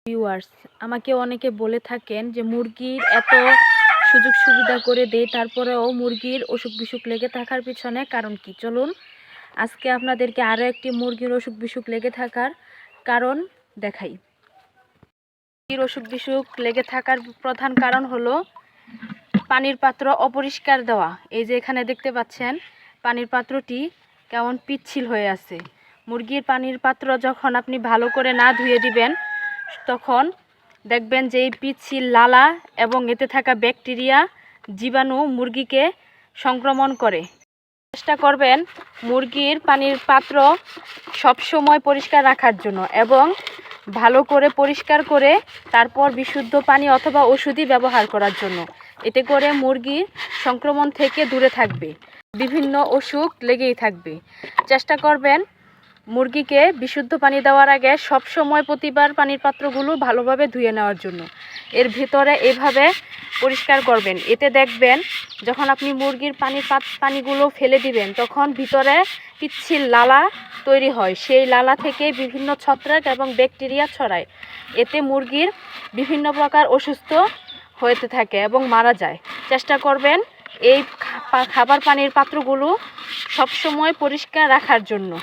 Viewers, আমাকে অনেকে বলে থাকেন যে মুরগির এত সুযোগ সুবিধা করে দেয়, তারপরেও মুরগির অসুখ বিসুখ লেগে থাকার পিছনে কারণ কি? চলুন আজকে আপনাদেরকে আরও একটি মুরগির অসুখ বিসুখ লেগে থাকার কারণ দেখাই। মুরগির অসুখ বিসুখ লেগে থাকার প্রধান কারণ হলো পানির পাত্র অপরিষ্কার দেওয়া। এই যে এখানে দেখতে পাচ্ছেন পানির পাত্রটি কেমন পিচ্ছিল হয়ে আছে। মুরগির পানির পাত্র যখন আপনি ভালো করে না ধুয়ে দিবেন, তখন দেখবেন যে এই পিচ্ছিল লালা এবং এতে থাকা ব্যাকটেরিয়া জীবাণু মুরগিকে সংক্রমণ করে। চেষ্টা করবেন মুরগির পানির পাত্র সবসময় পরিষ্কার রাখার জন্য এবং ভালো করে পরিষ্কার করে তারপর বিশুদ্ধ পানি অথবা ওষুধই ব্যবহার করার জন্য। এতে করে মুরগি সংক্রমণ থেকে দূরে থাকবে, বিভিন্ন অসুখ লেগেই থাকবে। চেষ্টা করবেন মুরগিকে বিশুদ্ধ পানি দেওয়ার আগে সবসময় প্রতিবার পানির পাত্রগুলো ভালোভাবে ধুয়ে নেওয়ার জন্য। এর ভিতরে এভাবে পরিষ্কার করবেন। এতে দেখবেন যখন আপনি মুরগির পানিগুলো ফেলে দিবেন, তখন ভিতরে পিচ্ছিল লালা তৈরি হয়। সেই লালা থেকে বিভিন্ন ছত্রাক এবং ব্যাকটেরিয়া ছড়ায়। এতে মুরগির বিভিন্ন প্রকার অসুস্থ হতে থাকে এবং মারা যায়। চেষ্টা করবেন এই খাবার পানির পাত্রগুলো সবসময় পরিষ্কার রাখার জন্য।